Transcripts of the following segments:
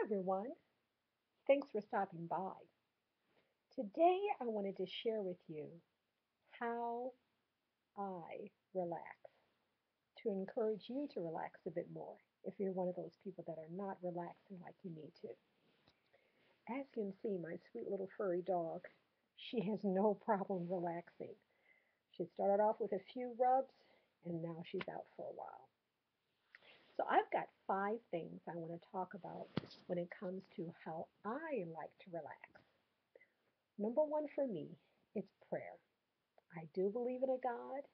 everyone. Thanks for stopping by. Today, I wanted to share with you how I relax to encourage you to relax a bit more if you're one of those people that are not relaxing like you need to. As you can see, my sweet little furry dog, she has no problem relaxing. She started off with a few rubs and now she's out for a while. So I've got 5 things I want to talk about when it comes to how I like to relax. Number one for me, it's prayer. I do believe in a God.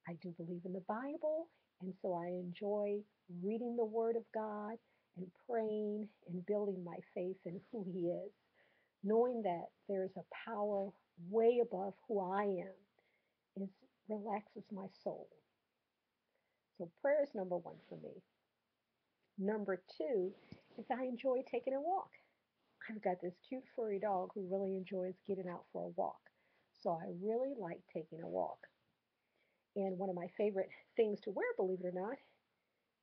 I do believe in the Bible. And so I enjoy reading the Word of God and praying and building my faith in who He is, knowing that there's a power way above who I am is relaxes my soul. So prayer is number one for me. Number two is I enjoy taking a walk. I've got this cute furry dog who really enjoys getting out for a walk. So I really like taking a walk. And one of my favorite things to wear, believe it or not,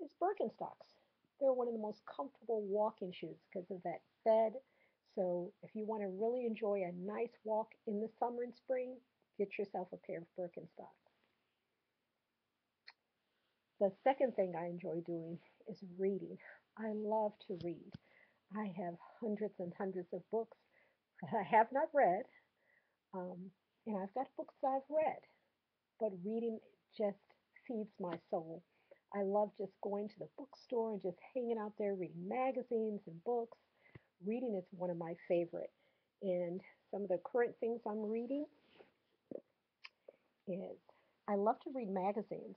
is Birkenstocks. They're one of the most comfortable walking shoes because of that bed. So if you want to really enjoy a nice walk in the summer and spring, get yourself a pair of Birkenstocks. The second thing I enjoy doing is reading. I love to read. I have hundreds and hundreds of books that I have not read, um, and I've got books that I've read, but reading just feeds my soul. I love just going to the bookstore and just hanging out there reading magazines and books. Reading is one of my favorite. And some of the current things I'm reading is I love to read magazines.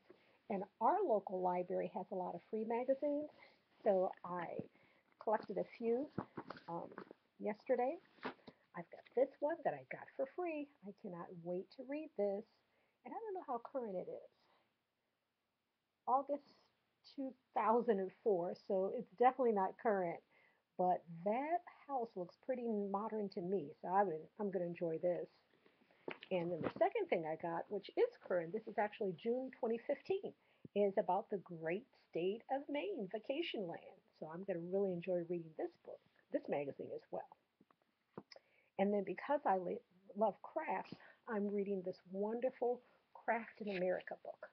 And our local library has a lot of free magazines. So I collected a few um, yesterday. I've got this one that I got for free. I cannot wait to read this. And I don't know how current it is. August 2004, so it's definitely not current. But that house looks pretty modern to me, so I'm going to enjoy this. And then the second thing I got, which is current, this is actually June 2015, is about the great state of Maine, Vacation Land. So I'm going to really enjoy reading this book, this magazine as well. And then because I love crafts, I'm reading this wonderful Craft in America book.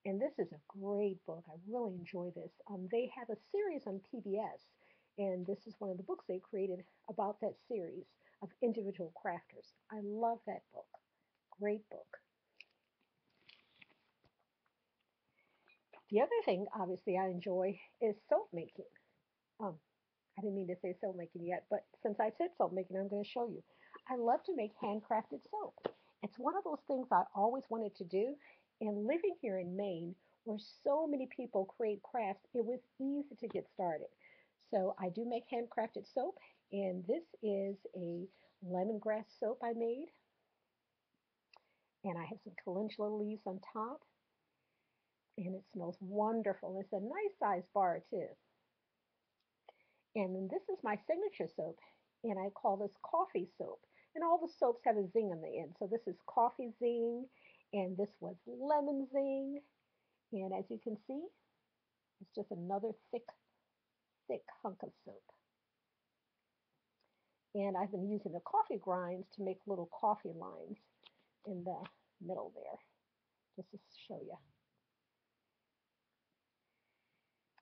And this is a great book. I really enjoy this. They have a series on PBS, and this is one of the books they created about that series of individual crafters. I love that book. Great book. The other thing, obviously, I enjoy is soap making. Um, I didn't mean to say soap making yet, but since I said soap making, I'm going to show you. I love to make handcrafted soap. It's one of those things I always wanted to do. And living here in Maine, where so many people create crafts, it was easy to get started. So I do make handcrafted soap, and this is a lemongrass soap I made. And I have some calendula leaves on top, and it smells wonderful. It's a nice size bar, too. And then this is my signature soap, and I call this coffee soap. And all the soaps have a zing on the end. So this is coffee zing, and this was lemon zing. And as you can see, it's just another thick, thick hunk of soap. And I've been using the coffee grinds to make little coffee lines in the middle there, just to show you.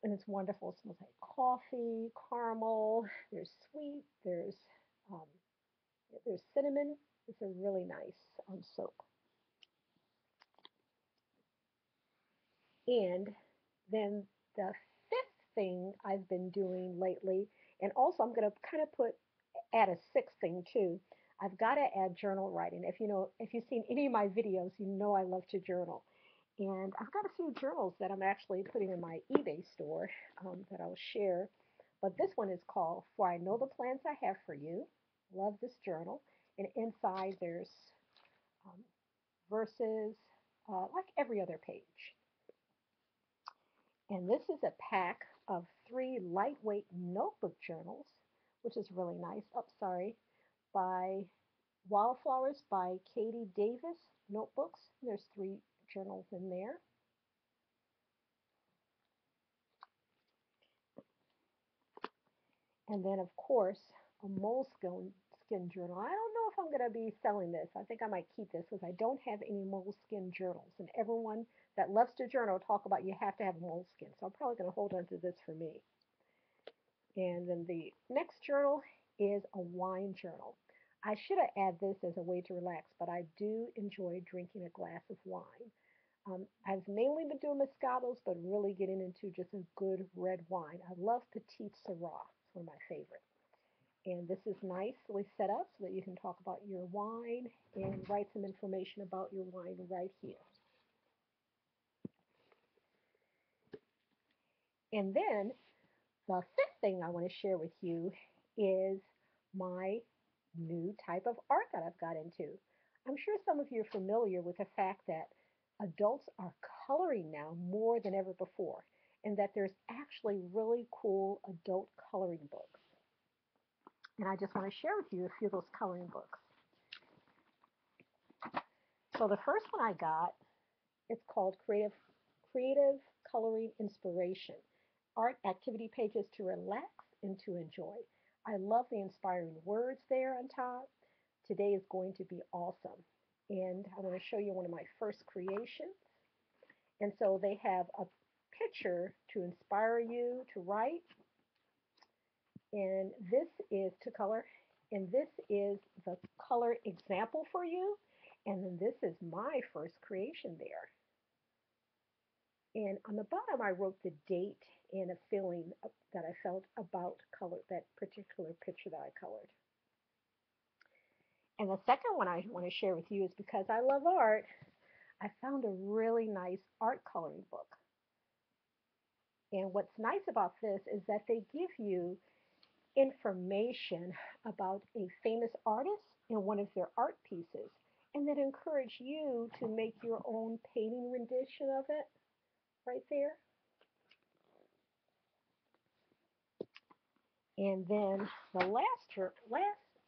And it's wonderful. It smells like coffee, caramel. There's sweet. Um, there's cinnamon. It's a really nice soap. And then the fifth thing I've been doing lately, and also I'm going to kind of add a sixth thing too. I've got to add journal writing. If you've seen any of my videos, you know I love to journal. And I've got a few journals that I'm actually putting in my eBay store that I'll share. But this one is called For I Know the Plans I Have for You. Love this journal. And inside there's um, verses like every other page. And this is a pack of 3 lightweight notebook journals, which is really nice. Oh, sorry, by Wildflowers by Katie Davis Notebooks. There's 3 journals in there. And then, of course, a moleskin journal. I don't know if I'm going to be selling this. I think I might keep this because I don't have any moleskin journals. And everyone that loves to journal talk about you have to have a moleskin. So I'm probably going to hold on to this for me. And then the next journal is a wine journal. I should have added this as a way to relax, but I do enjoy drinking a glass of wine. I've mainly been doing Moscatos, but really getting into just a good red wine. I love Petite Sirah. It's one of my favorites. And this is nicely set up so that you can talk about your wine and write some information about your wine right here. And then the fifth thing I want to share with you is my new type of art that I've got into. I'm sure some of you are familiar with the fact that adults are coloring now more than ever before, and that there's actually really cool adult coloring books. And I just want to share with you a few of those coloring books. So the first one I got, it's called Creative Coloring Inspiration, Art Activity Pages to Relax and to Enjoy. I love the inspiring words there on top. Today is going to be awesome. And I want to show you one of my first creations. And so they have a picture to inspire you to write. And this is to color. And this is the color example for you. And then this is my first creation there. And on the bottom, I wrote the date and a feeling that I felt about color, that particular picture that I colored. And the second one I want to share with you is because I love art, I found a really nice art coloring book. And what's nice about this is that they give you information about a famous artist and one of their art pieces, and then encourage you to make your own painting rendition of it right there. And then the last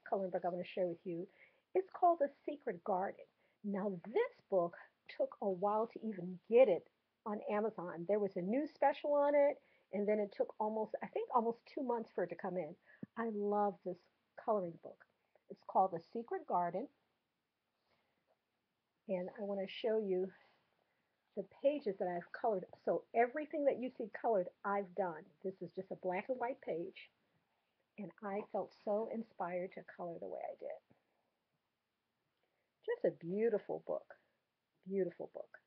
coloring book I'm going to share with you is called The Secret Garden. Now this book took a while to even get it on Amazon. There was a new special on it, and then it took I think almost 2 months for it to come in. I love this coloring book. It's called The Secret Garden, and I want to show you the pages that I've colored. So everything that you see colored, I've done. This is just a black and white page. And I felt so inspired to color the way I did. Just a beautiful book, beautiful book.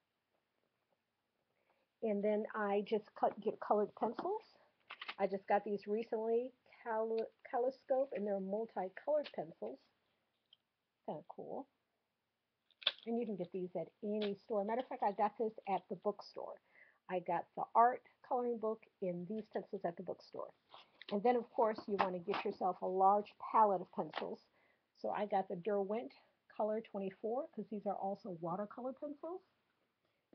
And then I just get colored pencils. I just got these recently, Caliscope, and they're multicolored pencils. Kind of cool. And you can get these at any store. Matter of fact, I got this at the bookstore. I got the art coloring book in these pencils at the bookstore. And then, of course, you want to get yourself a large palette of pencils. So I got the Derwent Color 24 because these are also watercolor pencils.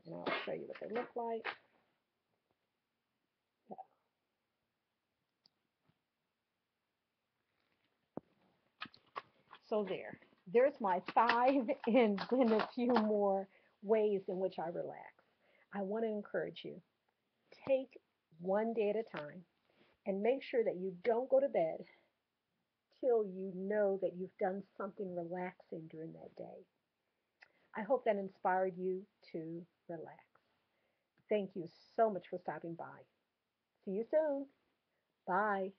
And I'll show you what they look like. So there's my 5 and then a few more ways in which I relax. I want to encourage you, take one day at a time and make sure that you don't go to bed till you know that you've done something relaxing during that day. I hope that inspired you to relax. Thank you so much for stopping by. See you soon. Bye.